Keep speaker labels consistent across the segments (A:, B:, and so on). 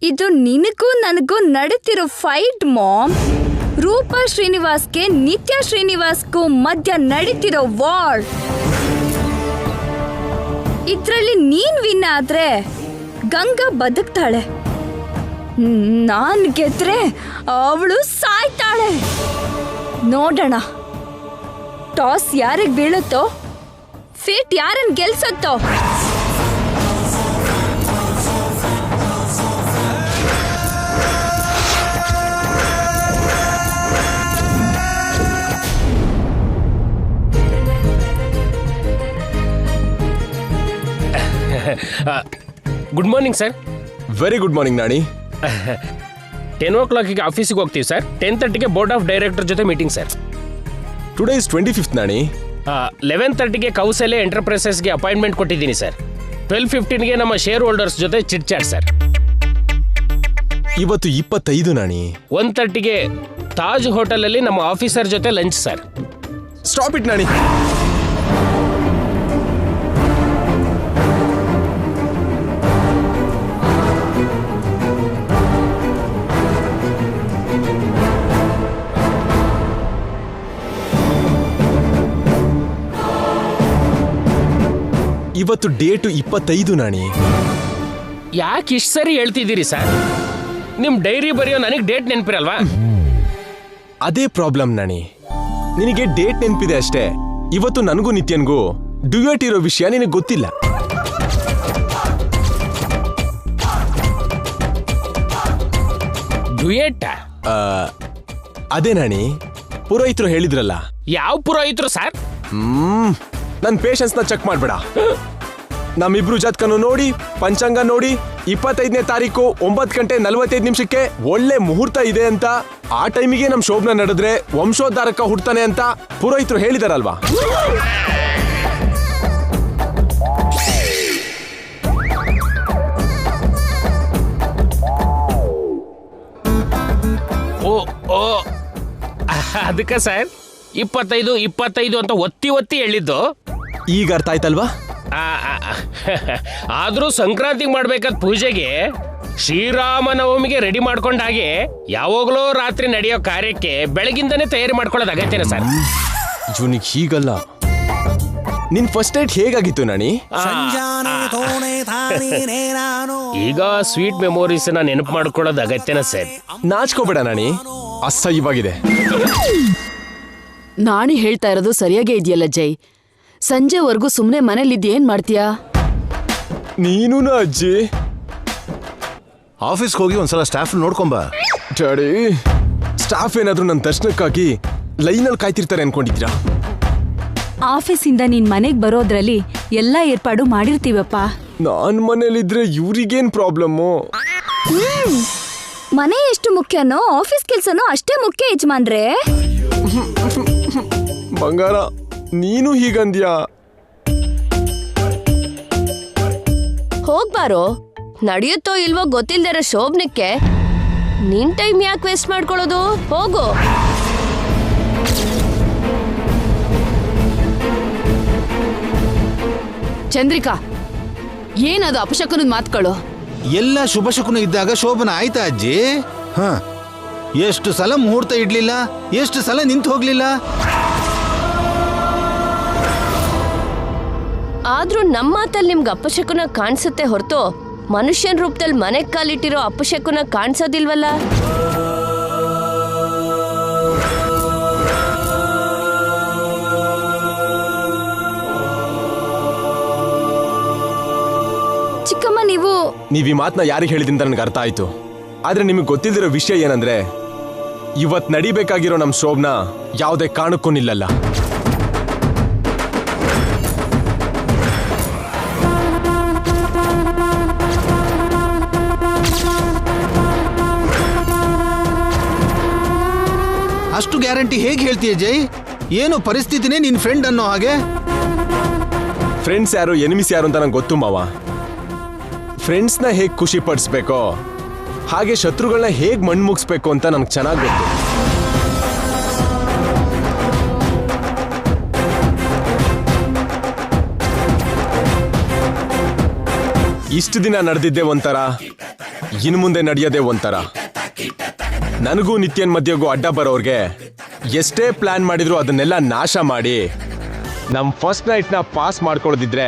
A: ಇದು ನಿನಗೂ ನನಗೂ ನಡೀತಿರೋ ಫೈಟ್ ಮಾಮ್. ರೂಪಾ ಶ್ರೀನಿವಾಸ್ಗೆ ನಿತ್ಯ ಶ್ರೀನಿವಾಸ್ಗೂ ಮಧ್ಯ ನಡೀತಿರೋ ವಾರ್. ಇದ್ರಲ್ಲಿ ನೀನ್ ವಿನ್ ಆದ್ರೆ ಗಂಗಾ ಬದುಕ್ತಾಳೆ, ನಾನ್ ಗೆದ್ರೆ ಅವಳು ಸಾಯ್ತಾಳೆ. ನೋಡೋಣ ಟಾಸ್ ಯಾರಿಗ್ ಬೀಳುತ್ತೋ, ಫೇಟ್ ಯಾರನ್ನ ಗೆಲ್ಸತ್ತೋ.
B: Good morning sir.
C: Very good morning Naani.
B: 10 o'clock ಆಫೀಸಿಗೆ ಹೋಗ್ತೀವಿ ಸರ್. 10:30 ಬೋರ್ಡ್ ಆಫ್ ಡೈರೆಕ್ಟರ್ ಜೊತೆ meeting sir.
C: Today is 25th Naani.
B: 11:30 Kausalya ಎಂಟರ್ಪ್ರೈಸಸ್ಗೆ ಅಪಾಯಿಂಟ್ಮೆಂಟ್ ಕೊಟ್ಟಿದ್ದೀನಿ ಸರ್. 12:15 ನಮ್ಮ ಶೇರ್ ಹೋಲ್ಡರ್ಸ್ ಜೊತೆ ಚಿಟ್ ಚಾಟ್ ಸರ್.
C: ಇವತ್ತು 25 ನಾಣಿ.
B: 1:30 ತಾಜ್ ಹೋಟೆಲಲ್ಲಿ ನಮ್ಮ ಆಫೀಸರ್ ಜೊತೆ lunch sir.
C: Stop it Naani. ಇವತ್ತು ಡೇಟು 25 ನಾಣಿ.
B: ಯಾಕೆ ಇಷ್ಟು ಸರಿ ಹೇಳ್ತಿದ್ದೀರಿ ಸರ್? ನಿಮ್ ಡೈರಿ ಬರೆಯೋ ನನಗೆ ಡೇಟ್ ನೆನಪಿರಲ್ವಾ?
C: ಅದೇ ಪ್ರಾಬ್ಲಮ್ ನಾಣಿ. ನಿನಗೆ ಡೇಟ್ ನೆನಪಿದೆ ಅಷ್ಟೇ. ಇವತ್ತು ನನಗೂ ನಿತ್ಯನ್ಗೂ ಡ್ಯುಯೆಟ್ ಇರೋ ವಿಷಯ ನಿನಗೆ ಗೊತ್ತಿಲ್ಲ.
B: ಡ್ಯುಯೆಟ್?
C: ಅದೇ ನಾಣಿ, ಪುರೋಹಿತರು ಹೇಳಿದ್ರಲ್ಲ.
B: ಯಾವ ಪುರೋಹಿತರು ಸರ್?
C: ನನ್ನ ಪೇಷನ್ಸ್ ನ ಚೆಕ್ ಮಾಡ್ಬೇಡ. ನಮ್ಮಿಬ್ರು ಜಾತಕನು ನೋಡಿ, ಪಂಚಾಂಗ ನೋಡಿ, 25ನೇ ತಾರೀಕು 9:45 ಒಳ್ಳೆ ಮುಹೂರ್ತ ಇದೆ ಅಂತ, ಆ ಟೈಮಿಗೆ ನಮ್ ಶೋಭನ ನಡೆದ್ರೆ ವಂಶೋದ್ಧಾರಕ ಹುಡ್ತಾನೆ ಅಂತ ಪುರೋಹಿತರು ಹೇಳಿದಾರಲ್ವಾ.
B: ಓ ಓ ಅದಕ್ಕೆ ಸರ್ 25 ಅಂತ ಒತ್ತಿ ಹೇಳಿದ್ದು.
C: ಈಗ ಅರ್ಥ ಆಯ್ತಲ್ವಾ?
B: ಆದ್ರೂ ಸಂಕ್ರಾಂತಿಗೆ ಮಾಡ್ಬೇಕಾದ ಪೂಜೆಗೆ ಶ್ರೀರಾಮನವಮಿಗೆ ರೆಡಿ ಮಾಡ್ಕೊಂಡಾಗೆ ಯಾವಾಗಲೂ ರಾತ್ರಿ ನಡೆಯೋ ಕಾರ್ಯಕ್ಕೆ ಬೆಳಗಿಂದನೇ ತಯಾರಿ ಮಾಡ್ಕೊಳ್ಳೋದು ಅಗತ್ಯನ ಸರ್?
C: ಇವನಿಗೆ ಹೀಗಲ್ಲ. ನಿನ್ ಫಸ್ಟ್ ನೈಟ್ ಹೇಗಾಗಿತ್ತು ನಾಣಿ?
B: ಈಗ ಸ್ವೀಟ್ ಮೆಮೊರೀಸ್ ನೆನಪು ಮಾಡ್ಕೊಳ್ಳೋದು ಅಗತ್ಯನ ಸರ್?
C: ನಾಚ್ಕೋಬೇಡ ನಾಣಿ, ಅಸಹ್ಯವಾಗಿದೆ.
D: ನಾಣಿ ಹೇಳ್ತಾ ಇರೋದು ಸರಿಯಾಗೇ ಇದೆಯಲ್ಲ ಜೈ. ಸಂಜೆವರೆಗೂ ಸುಮ್ಮನೆ ಮನೇಲಿದ್ದು ಏನ್ ಮಾಡ್ತೀಯಾ?
C: ನೀನು ಅಜ್ಜಿ
E: ಆಫೀಸ್ಗೆ ಹೋಗಿ ಒಂದ್ಸಲ ಸ್ಟಾಫ್ ನೋಡ್ಕೊಂಬ.
C: ಡ್ಯಾಡಿ, ಸ್ಟಾಫ್ ಏನಾದ್ರೂ ನನ್ನ ದರ್ಶನಕ್ಕಾಗಿ ಲೈನಲ್ಲಿ ಕಾಯ್ತಿರ್ತಾರೆ ಅನ್ಕೊಂಡಿದ್ದೀರಾ?
A: ಆಫೀಸಿಂದ ನೀನ್ ಮನೆಗ್ ಬರೋದ್ರಲ್ಲಿ ಎಲ್ಲಾ ಏರ್ಪಾಡು ಮಾಡಿರ್ತೀವಪ್ಪ.
C: ನಾನ್ ಮನೇಲಿದ್ರೆ ಇವ್ರಿಗೇನ್ ಪ್ರಾಬ್ಲಮ್ಮು?
A: ಮನೆ ಎಷ್ಟು ಮುಖ್ಯನೋ ಆಫೀಸ್ ಕೆಲ್ಸನೋ ಅಷ್ಟೇ ಮುಖ್ಯ ಯಜಮಾನ್ರೆ.
C: ಬಂಗಾರ, ನೀನು ಹೀಗಂದ್ಯಾ?
F: ಹೋಗ್ಬಾರೋ, ನಡೆಯುತ್ತೋ ಇಲ್ವೋ ಗೊತ್ತಿಲ್ದಿರೋ ಶೋಭನಕ್ಕೆ ನಿನ್ ಟೈಮ್ ಯಾಕೆ ವೇಸ್ಟ್ ಮಾಡ್ಕೊಳ್ಳೋದು? ಹೋಗು.
D: ಚಂದ್ರಿಕಾ, ಏನದು ಅಪಶಕುನದ ಮಾತುಗಳು?
E: ಎಲ್ಲ ಶುಭ ಶಕುನ ಇದ್ದಾಗ ಶೋಭನ ಆಯ್ತಾ ಅಜ್ಜಿ? ಹ, ಎಷ್ಟು ಸಲ ಮುಹೂರ್ತ ಇಡ್ಲಿಲ್ಲ, ಎಷ್ಟು ಸಲ ನಿಂತು ಹೋಗ್ಲಿಲ್ಲ.
F: ಆದ್ರೂ ನಮ್ಮ ಮಾತಲ್ಲಿ ನಿಮ್ಗೆ ಅಪಶಕುನ ಕಾಣಿಸುತ್ತೆ ಹೊರತು ಮನುಷ್ಯನ ರೂಪದಲ್ಲಿ ಮನೆಗ್ ಕಾಲಿಟ್ಟಿರೋ ಅಪಶಕುನ ಕಾಣಿಸೋದಿಲ್ವಲ್ಲ.
A: ಚಿಕ್ಕಮ್ಮ,
C: ನೀವ್ ಈ ಮಾತನ್ನ ಯಾರಿಗೆ ಹೇಳಿದ್ರಿ ಅಂತ ನನಗೆ ಅರ್ಥ ಆಯ್ತು. ಆದ್ರೆ ನಿಮಗೆ ಗೊತ್ತಿಲ್ದಿರೋ ವಿಷಯ ಏನಂದ್ರೆ, ಇವತ್ ನಡಿಬೇಕಾಗಿರೋ ನಮ್ ಶೋಭನ ಯಾವುದೇ ಕಾರಣಕ್ಕೂ ನಿಲ್ಲಲ್ಲ.
E: ಅಷ್ಟು ಗ್ಯಾರಂಟಿ ಹೇಗೆ ಹೇಳ್ತೀಯ ಜೈ? ಏನೋ ಪರಿಸ್ಥಿತಿನೇ ನಿನ್ ಫ್ರೆಂಡ್ ಅನ್ನೋ ಹಾಗೆ.
C: ಫ್ರೆಂಡ್ಸ್ ಯಾರು ಎನಿಮಿಸ್ ಯಾರು ಅಂತ ನಂಗೆ ಗೊತ್ತು ಮಾವ. ಫ್ರೆಂಡ್ಸ್ನ ಹೇಗ್ ಖುಷಿ ಪಡಿಸ್ಬೇಕೋ ಹಾಗೆ ಶತ್ರುಗಳನ್ನ ಹೇಗ್ ಮಣ್ಣು ಮುಗಿಸ್ಬೇಕು ಅಂತ ನನಗೆ ಚೆನ್ನಾಗಿ ಗೊತ್ತು. ಇಷ್ಟು ದಿನ ನಡೆದಿದ್ದೆ ಒಂಥರ, ಇನ್ ಮುಂದೆ ನಡೆಯೋದೇ ಒಂಥರ. ನನಗೂ ನಿತ್ಯನ್ ಮಧ್ಯೆಗೂ ಅಡ್ಡ ಬರೋರ್ಗೆ ಎಷ್ಟೇ ಪ್ಲಾನ್ ಮಾಡಿದ್ರು ಅದನ್ನೆಲ್ಲ ನಾಶ ಮಾಡಿ ನಮ್ ಫಸ್ಟ್ ನೈಟ್ನ ಪಾಸ್ ಮಾಡ್ಕೊಳ್ಳೋದಿದ್ರೆ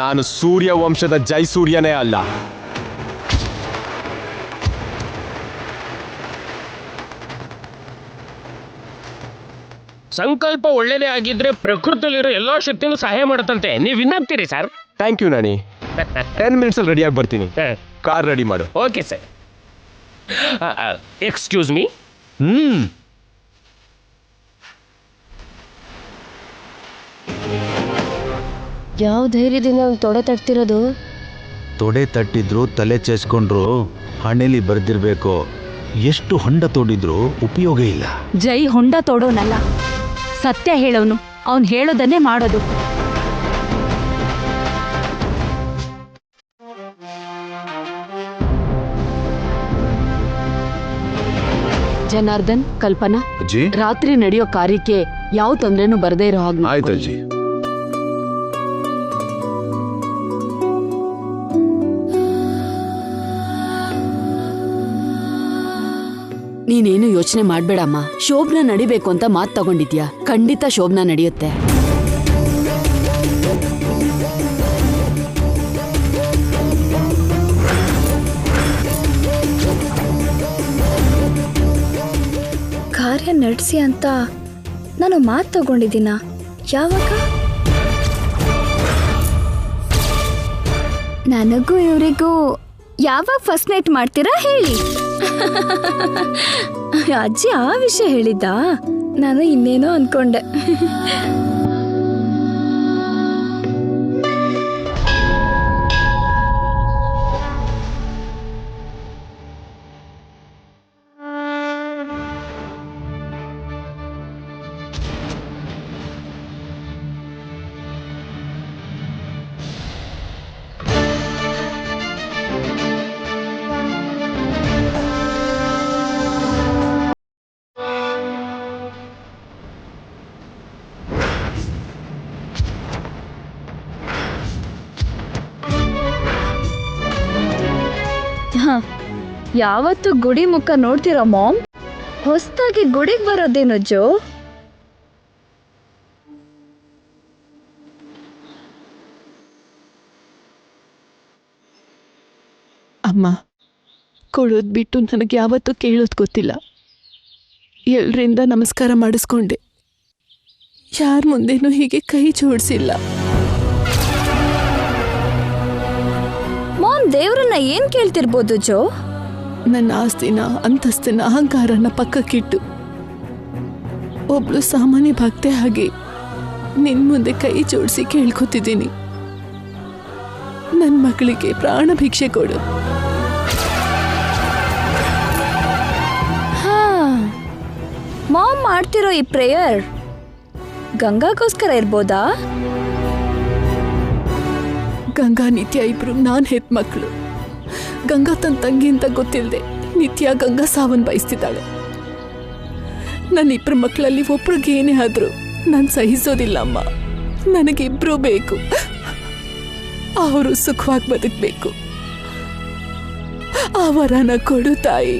C: ನಾನು ಸೂರ್ಯ ವಂಶದ ಜೈ ಸೂರ್ಯನೇ ಅಲ್ಲ.
B: ಸಂಕಲ್ಪ ಒಳ್ಳೇದೇ ಆಗಿದ್ರೆ ಪ್ರಕೃತಿಯಲ್ಲಿರೋ ಎಲ್ಲಾ ಶಕ್ತಿನೂ ಸಹಾಯ ಮಾಡುತ್ತಂತೆ. ನೀವು ವಿನ್ನಾಗ್ತೀರಿ ಸರ್.
C: ಥ್ಯಾಂಕ್ ಯು ನಾನಿ. 10 ಮಿನಿಟ್ಸಲ್ಲಿ ರೆಡಿಯಾಗಿ ಬರ್ತೀನಿ. ಕಾರ್ ರೆಡಿ ಮಾಡು.
B: Okay sir. Excuse me.
F: ಯಾವ ಧೈರ್ಯದಿಂದ ಅವ್ನು ತೊಡೆ ತಟ್ತಿರೋದು?
E: ತೊಡೆ ತಟ್ಟಿದ್ರು ತಲೆ ಚೇಸ್ಕೊಂಡ್ರು ಹಣೆಲಿ ಬರ್ದಿರ್ಬೇಕು. ಎಷ್ಟು ಹೊಂಡ ತೋಡಿದ್ರು ಉಪಯೋಗ ಇಲ್ಲ.
D: ಜೈ ಹೊಂಡ ತೋಡೋನಲ್ಲ, ಸತ್ಯ ಹೇಳೋನು. ಅವನು ಹೇಳೋದನ್ನೇ ಮಾಡೋದು. ಜನಾರ್ದನ್, ಕಲ್ಪನಾ,
G: ಅಜ್ಜಿ
D: ರಾತ್ರಿ ನಡೆಯೋ ಕಾರ್ಯಕ್ಕೆ ಯಾವ ತೊಂದ್ರೆನೂ ಬರದೇ ಇರೋ ಹಾಗೆ
G: ಆಯ್ತು
D: ನೋಡ್ಕೊಳ್ಳಿ.
G: ಅಜ್ಜಿ.
D: ನೀನೇನು ಯೋಚನೆ ಮಾಡ್ಬೇಡಮ್ಮ. ಶೋಭನ ನಡಿಬೇಕು ಅಂತ ಮಾತು ತಗೊಂಡಿದ್ಯಾ, ಖಂಡಿತ ಶೋಭನ ನಡೆಯುತ್ತೆ.
A: ಕಾರ್ಯ ನಡೆಸಿ ಅಂತ ನಾನು ಮಾತು ತಗೊಂಡಿದ್ದೀನ? ಯಾವಾಗ? ನನಗೂ ಇವರಿಗೂ ಯಾವಾಗ ಫಸ್ಟ್ ನೈಟ್ ಮಾಡ್ತೀರಾ ಹೇಳಿ. ಅಜ್ಜಿ ಆ ವಿಷಯ ಹೇಳಿದ್ದ, ನಾನು ಇನ್ನೇನೋ ಅನ್ಕೊಂಡೆ. ಯಾವತ್ತು ಗುಡಿ ಮುಖ ನೋಡ್ತೀರಾ ಮಾಮ್? ಹೊಸದಾಗಿ ಗುಡಿಗೆ ಬರೋದೇನು ಜೋ?
H: ಅಮ್ಮ, ಕೊಡೋದು ಬಿಟ್ಟು ನನಗೆ ಯಾವತ್ತೂ ಕೇಳೋದು ಗೊತ್ತಿಲ್ಲ. ಎಲ್ರಿಂದ ನಮಸ್ಕಾರ ಮಾಡಿಸ್ಕೊಂಡೆ, ಯಾರ ಮುಂದೆನೂ ಹೀಗೆ ಕೈ ಜೋಡಿಸಿಲ್ಲ.
A: ಮಾಮ್, ದೇವ್ರನ್ನ ಏನ್ ಕೇಳ್ತಿರ್ಬೋದು ಜೋ?
H: ನನ್ನ ಆಸ್ತಿನ, ಅಂತಸ್ತಿನ, ಅಹಂಕಾರನ ಪಕ್ಕಕ್ಕಿಟ್ಟು ಒಬ್ಳು ಸಾಮಾನ್ಯ ಭಕ್ತೆ ಹಾಗೆ ನಿನ್ ಮುಂದೆ ಕೈ ಜೋಡಿಸಿ ಕೇಳ್ಕೊತಿದ್ದೀನಿ. ನನ್ನ ಮಗಳಿಗೆ ಪ್ರಾಣ ಭಿಕ್ಷೆ ಕೊಡು.
A: ಹಾ, ಮಾಮ್ ಮಾಡ್ತಿರೋ ಈ ಪ್ರೇಯರ್ ಗಂಗಾಗೋಸ್ಕರ ಇರ್ಬೋದಾ?
H: ಗಂಗಾ ನಿತ್ಯ ಇಬ್ರು ನಾನು ಹೆತ್ ಮಕ್ಕಳು. ಗಂಗಾ ತನ್ನ ತಂಗಿ ಅಂತ ಗೊತ್ತಿಲ್ಲದೆ ನಿತ್ಯ ಗಂಗಾ ಸಾವನ್ ಬಯಸ್ತಿದ್ದಾಳೆ. ನನ್ನ ಇಬ್ಬರು ಮಕ್ಕಳಲ್ಲಿ ಒಬ್ರಿಗೆ ಏನೇ ಆದರೂ ನಾನು ಸಹಿಸೋದಿಲ್ಲ ಅಮ್ಮ. ನನಗಿಬ್ರು ಬೇಕು. ಅವರು ಸುಖವಾಗಿ ಬದುಕಬೇಕು. ಆ ವರನ ಕೊಡು ತಾಯಿ.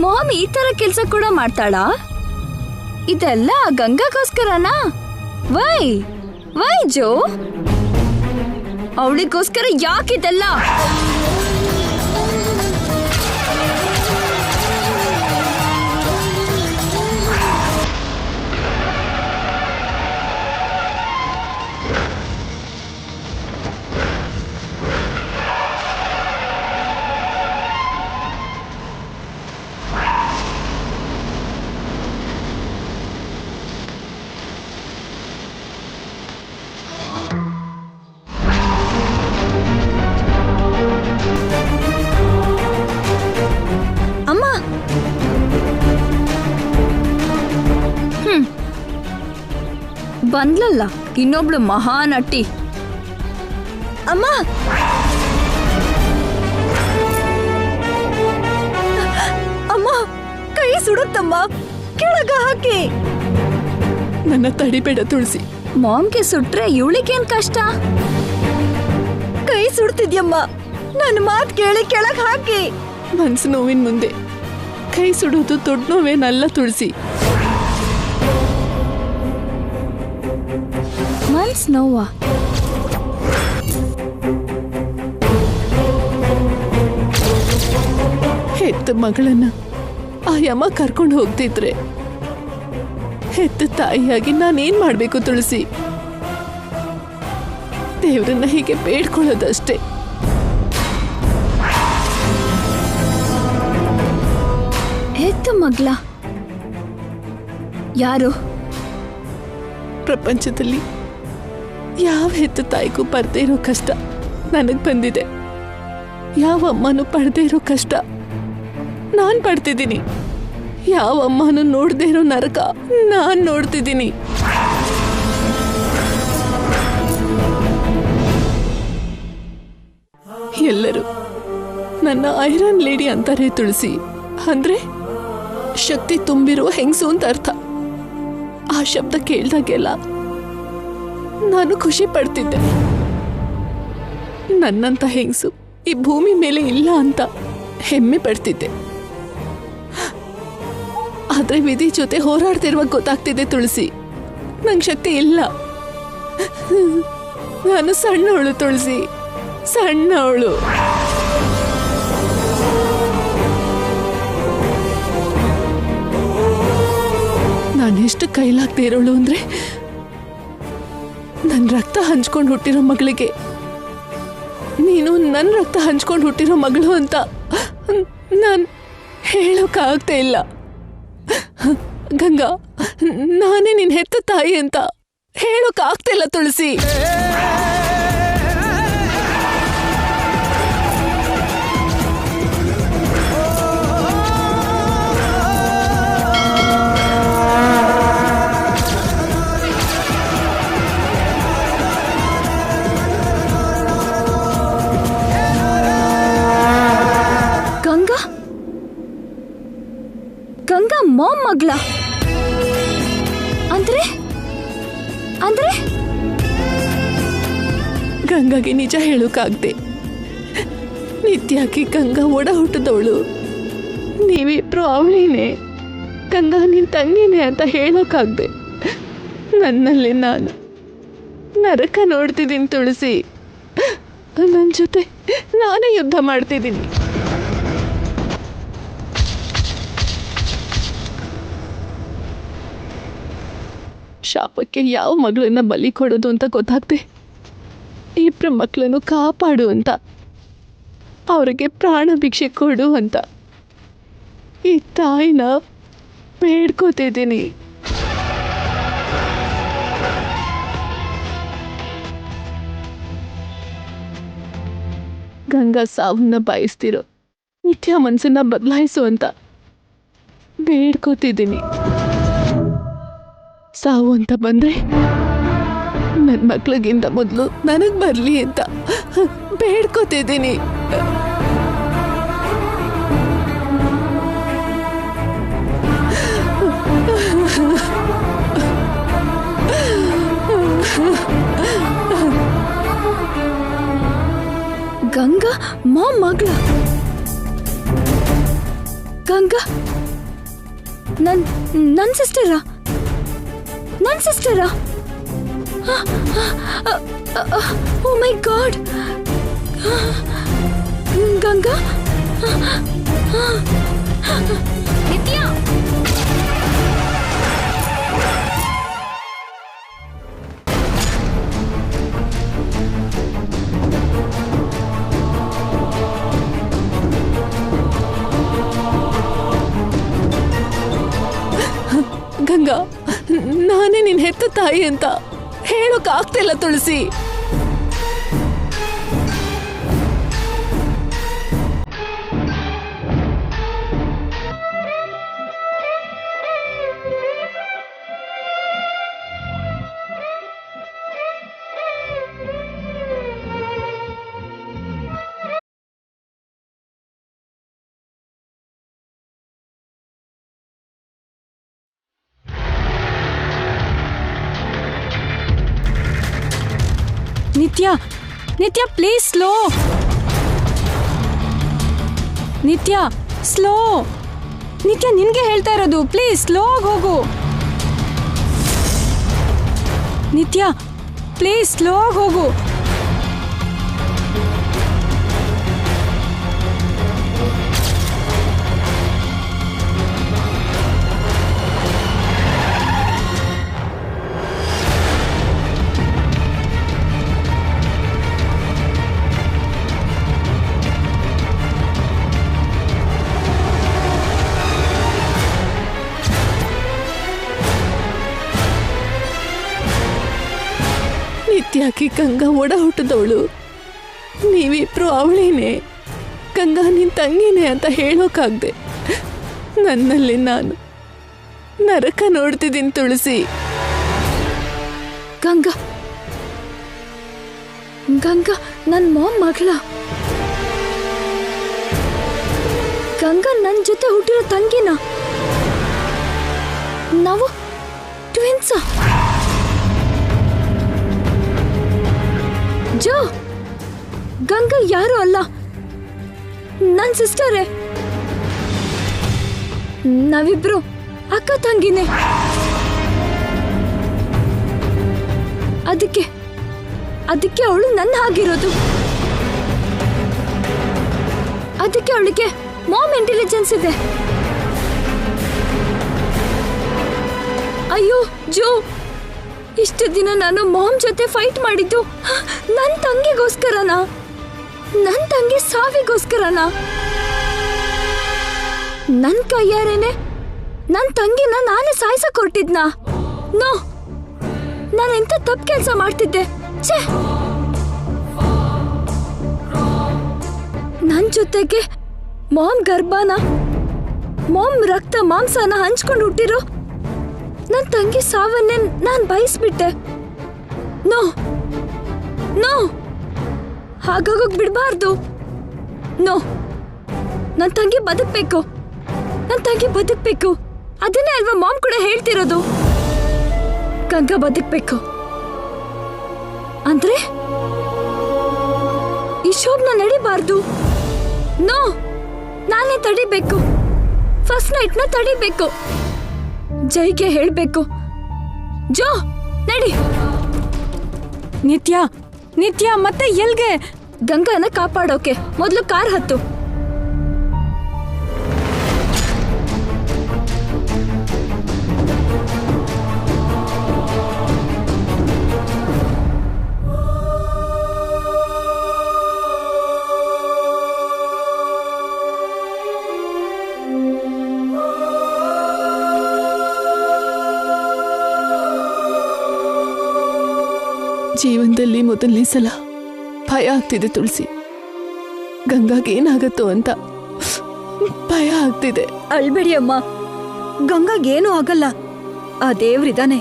A: ಮಾಮ್ ಈ ತರ ಕೆಲ್ಸ ಕೂಡ ಮಾಡ್ತಾಳಾ? ಇದೆಲ್ಲ ಗಂಗಾಗೋಸ್ಕರನಾ? ವೈ ವೈ ಜೋ, ಅವಳಿಗೋಸ್ಕರ ಯಾಕಿದೆಲ್ಲ? ಬಂದ್ಲಲ್ಲ ಇನ್ನೊಬ್ಳು ಮಹಾನಟಿ. ಅಮ್ಮ, ಅಮ್ಮ, ಕೈ ಸುಡುತ್ತಮ್ಮ, ಕೆಳಗ ಹಾಕಿ.
H: ನನ್ನ ತಡಿಬೇಡ ತುಳಸಿ.
A: ಮಾಮ್ಗೆ ಸುಟ್ರೆ ಇವಳಿಗೇನ್ ಕಷ್ಟ?
G: ಕೈ ಸುಡ್ತಿದ್ಯಮ್ಮ, ನನ್ನ ಮಾತ್ ಕೇಳಿ ಕೆಳಗ್ ಹಾಕಿ.
H: ಮನ್ಸು ನೋವಿನ ಮುಂದೆ ಕೈ ಸುಡೋದು ದೊಡ್ಡ ನೋವೇನಲ್ಲ ತುಳಸಿ.
A: ಮನ್ಸ್ ನೋವಾ?
H: ಹೆತ್ತ ಮಗಳನ್ನ ಆ ಯಮ ಕರ್ಕೊಂಡು ಹೋಗ್ತಿದ್ರೆ ಹೆತ್ತ ತಾಯಿಯಾಗಿ ನಾನೇನ್ ಮಾಡ್ಬೇಕು ತುಳಸಿ? ದೇವ್ರನ್ನ ಹೀಗೆ ಬೇಡ್ಕೊಳ್ಳೋದಷ್ಟೇ.
A: ಹೆತ್ತ ಮಗ್ಳ ಯಾರು?
H: ಪ್ರಪಂಚದಲ್ಲಿ ಯಾವ ಹೆತ್ತ ತಾಯಿಗೂ ಬರ್ದೇ ಇರೋ ಕಷ್ಟ ನನಗ್ ಬಂದಿದೆ. ಯಾವ ಅಮ್ಮನೂ ಪಡ್ದೇ ಇರೋ ಕಷ್ಟ ನಾನ್ ಪಡ್ತಿದ್ದೀನಿ. ಯಾವ ಅಮ್ಮನೂ ನೋಡ್ದೇ ಇರೋ ನರಕ ನಾನ್ ನೋಡ್ತಿದ್ದೀನಿ. ಎಲ್ಲರೂ ನನ್ನ ಐರನ್ ಲೇಡಿ ಅಂತಾರೆ ತುಳಸಿ. ಅಂದ್ರೆ ಶಕ್ತಿ ತುಂಬಿರೋ ಹೆಂಗಸು ಅಂತ ಅರ್ಥ. ಆ ಶಬ್ದ ಕೇಳ್ದಾಗೆಲ್ಲ ನಾನು ಖುಷಿ ಪಡ್ತಿದ್ದೆ. ನನ್ನಂತ ಹೆಂಗಸು ಈ ಭೂಮಿ ಮೇಲೆ ಇಲ್ಲ ಅಂತ ಹೆಮ್ಮೆ ಪಡ್ತಿದ್ದೆ. ಆದ್ರೆ ವಿಧಿ ಜೊತೆ ಹೋರಾಡ್ತಿರುವಾಗ ಗೊತ್ತಾಗ್ತಿದೆ ತುಳಸಿ, ನಂಗೆ ಶಕ್ತಿ ಇಲ್ಲ. ನಾನು ಸಣ್ಣವಳು ತುಳಸಿ, ಸಣ್ಣವಳು. ನಾನೆಷ್ಟು ಕೈಲಾಗ್ದೇ ಇರೋಳು ಅಂದ್ರೆ ನನ್ನ ರಕ್ತ ಹಂಚ್ಕೊಂಡು ಹುಟ್ಟಿರೋ ಮಗಳಿಗೆ ನೀನು ನನ್ನ ರಕ್ತ ಹಂಚ್ಕೊಂಡು ಹುಟ್ಟಿರೋ ಮಗಳು ಅಂತ ನಾನು ಹೇಳೋಕ್ಕಾಗ್ತಾ ಇಲ್ಲ. ಗಂಗಾ, ನಾನೇ ನಿನ್ನ ಹೆತ್ತ ತಾಯಿ ಅಂತ ಹೇಳೋಕ್ಕಾಗ್ತಾ ಇಲ್ಲ ತುಳಸಿ.
A: ಗಂಗಾ ಮಾಮ್ ಮಗ್ಳ ಅಂದ್ರೆ ಅಂದ್ರೆ
H: ಗಂಗಾಗೆ ನಿಜ ಹೇಳೋಕ್ಕಾಗ್ದೆ. ನಿತ್ಯಾಗಿ ಗಂಗಾ ಒಡ ಹುಟ್ಟಿದವಳು, ನೀವಿಬ್ರು ಅವಳಿನೇ, ಗಂಗಾ ನಿನ್ ತಂಗಿನೇ ಅಂತ ಹೇಳೋಕ್ಕಾಗ್ದೆ. ನನ್ನಲ್ಲಿ ನಾನು ನರಕ ನೋಡ್ತಿದ್ದೀನಿ ತುಳಸಿ. ನನ್ನ ಜೊತೆ ನಾನೇ ಯುದ್ಧ ಮಾಡ್ತಿದ್ದೀನಿ. ಶಾಪಕ್ಕೆ ಯಾವ ಮಗಳನ್ನ ಬಲಿ ಕೊಡೋದು ಅಂತ ಗೊತ್ತಾಗ್ದೆ ಇಬ್ಬರು ಮಕ್ಕಳನ್ನು ಕಾಪಾಡು ಅಂತ, ಅವ್ರಿಗೆ ಪ್ರಾಣ ಭಿಕ್ಷೆ ಕೊಡು ಅಂತ ಈ ತಾಯಿನ ಬೇಡ್ಕೋತಿದ್ದೀನಿ. ಗಂಗಾ ಸಾವನ್ನ ಬಯಸ್ತಿರೋ ನಿತ್ಯ ಮನಸ್ಸನ್ನ ಬದಲಾಯಿಸು ಅಂತ ಬೇಡ್ಕೋತಿದ್ದೀನಿ. ಸಾವು ಅಂತ ಬಂದ್ರೆ ನನ್ನ ಮಕ್ಳಿಗಿಂತ ಮೊದಲು ನನಗೆ ಬರಲಿ ಅಂತ ಬೇಡ್ಕೋತಿದ್ದೀನಿ.
A: ಗಂಗಾ ಮಾಮ್ ಮಗ್ಳ? ಗಂಗಾ ನನ್ನ ಸಿಸ್ಟರಾ? ನನ್ನ ಸಿಸ್ಟರಾ? ಓ ಮೈ ಗಾಡ್! ಗಂಗಾ, ನಿತ್ಯ,
H: ಗಂಗಾ, ನಾನೇ ನಿನ್ನ ಹೆತ್ತ ತಾಯಿ ಅಂತ ಹೇಳೋಕ್ಕಾಗ್ತಿಲ್ಲ ತುಳಸಿ.
A: ನಿತ್ಯ ನಿತ್ಯ ಪ್ಲೀಸ್ ಸ್ಲೋ. ನಿತ್ಯ ಸ್ಲೋ. ನಿತ್ಯ ನಿನ್ಗೆ ಹೇಳ್ತಾ ಇರೋದು, ಪ್ಲೀಸ್ ಸ್ಲೋ ಹೋಗು. ನಿತ್ಯ ಪ್ಲೀಸ್ ಸ್ಲೋ ಹೋಗು.
H: ನಿತ್ಯಾಕಿ ಗಂಗಾ ಒಡ ಹುಟ್ಟಿದವಳು, ನೀವಿಬ್ರು ಅವಳೇನೆ, ಗಂಗಾ ನಿನ್ ತಂಗಿನೇ ಅಂತ ಹೇಳೋಕಾಗ್ದೆ ನನ್ನಲ್ಲಿ ನಾನು ನರಕ ನೋಡ್ತಿದ್ದೀನಿ ತುಳಸಿ.
A: ಗಂಗಾ ಗಂಗಾ ನನ್ ಮಾಮ್ ಮಗಳ. ಗಂಗಾ ನನ್ ಜೊತೆ ಹುಟ್ಟಿರೋ ತಂಗಿನ. ನಾವು ಟ್ವಿನ್ಸ. ಜೋ, ಗಂಗಾ ಯಾರು ಅಲ್ಲ, ನನ್ ಸಿಸ್ಟರೇ. ನಾವಿಬ್ರು ಅಕ್ಕ ತಂಗಿನೇ. ಅದಕ್ಕೆ ಅವಳು ನನ್ನ ಆಗಿರೋದು. ಅದಕ್ಕೆ ಅವಳಿಗೆ ಮಾಮ್ ಇಂಟೆಲಿಜೆನ್ಸ್ ಇದೆ. ಅಯ್ಯೋ ಜೋ, ಇಷ್ಟು ದಿನ ನಾನು ಮಾಮ್ ಜೊತೆ ಫೈಟ್ ಮಾಡಿದ್ದು ನನ್ನ ತಂಗಿಗೋಸ್ಕರನಾ? ನನ್ನ ತಂಗಿ ಸಾವಿಗೋಸ್ಕರನಾ? ನನ್ನ ಕೈಯಾರೇನೆ ನನ್ನ ತಂಗಿನ ನಾನೇ ಸಾಯಿಸಕ್ ಹೊರಟಿದ್ನಾ? ನೋ, ನಾನೆಂತ ತಪ್ಪು ಕೆಲಸ ಮಾಡ್ತಿದ್ದೆ. ಛೇ, ನನ್ನ ಜೊತೆಗೆ ಮಾಮ್ ಗರ್ಭನ, ಮಾಮ್ ರಕ್ತ ಮಾಂಸನ ಹಂಚ್ಕೊಂಡು ಹುಟ್ಟಿರೋ ನನ್ನ ತಂಗಿ ಸಾವನ್ನೇ ನಾನು ಬಯಸ್ಬಿಟ್ಟೆ. ನೋ ನೋ, ಹಾಗಾಗೋಗ್ ಬಿಡಬಾರ್ದು. ನೋ, ನನ್ನ ತಂಗಿ ಬದುಕಬೇಕು, ನನ್ನ ತಂಗಿ ಬದುಕಬೇಕು. ಅದನ್ನೇ ಅಲ್ವಾ ಮಾಮ್ ಕೂಡ ಹೇಳ್ತಿರೋದು. ಗಂಗಾ ಬದುಕಬೇಕು ಅಂದ್ರೆ ಈ ಶೋಭನ ನಡಿಬಾರ್ದು. ನೋ, ನಾನೇ ತಡಿಬೇಕು. ಫಸ್ಟ್ ನೈಟ್ನ ತಡಿಬೇಕು. ಜೈಗೆ ಹೇಳ್ಬೇಕು. ಜೋ, ನಡಿ. ನಿತ್ಯ ನಿತ್ಯ ಮತ್ತೆ ಎಲ್ಗೆ? ಗಂಗಾನ ಕಾಪಾಡೋಕೆ ಮೊದಲು ಕಾರ್ ಹತ್ತು.
H: ಜೀವನದಲ್ಲಿ ಮೊದಲನೇ ಸಲ ಭಯ ಆಗ್ತಿದೆ ತುಳಸಿ. ಗಂಗಾಗೇನಾಗತ್ತೋ ಅಂತ ಭಯ ಆಗ್ತಿದೆ.
G: ಅಳ್ಬೇಡಿ ಅಮ್ಮ, ಗಂಗಾಗೇನೂ ಆಗಲ್ಲ. ಆ ದೇವ್ರಿದಾನೆ.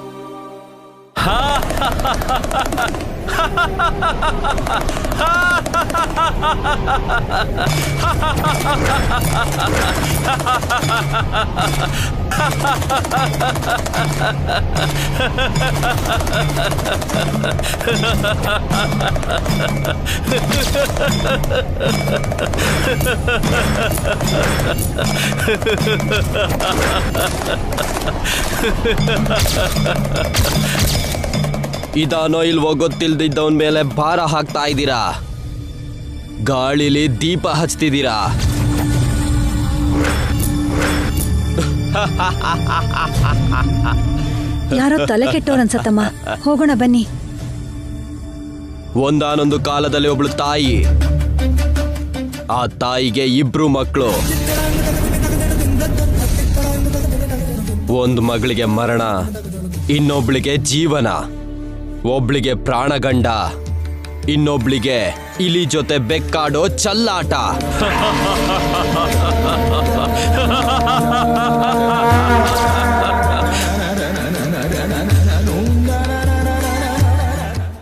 I: ಇದಾನೋ ಇಲ್ವೋ ಗೊತ್ತಿಲ್ದಿದ್ದವನ್ ಮೇಲೆ ಭಾರ ಹಾಕ್ತಾ ಇದ್ದೀರಾ. ಗಾಳಿಲಿ ದೀಪ ಹಚ್ತಿದ್ದೀರಾ.
G: ಯಾರೋ ತಲೆ ಕೆಟ್ಟೋರ್ ಅನ್ಸತ್ತಮ್ಮ. ಹೋಗೋಣ ಬನ್ನಿ.
I: ಒಂದಾನೊಂದು ಕಾಲದಲ್ಲಿ ಒಬ್ಳು ತಾಯಿ, ಆ ತಾಯಿಗೆ ಇಬ್ರು ಮಕ್ಕಳು. ಒಂದು ಮಗಳಿಗೆ ಮರಣ, ಇನ್ನೊಬ್ಳಿಗೆ ಜೀವನ. ಒಬ್ಳಿಗೆ ಪ್ರಾಣಗಂಡ, ಇನ್ನೊಬ್ಳಿಗೆ ಇಲಿ ಜೊತೆ ಬೆಕ್ಕಾಡೋ ಚಲ್ಲಾಟ.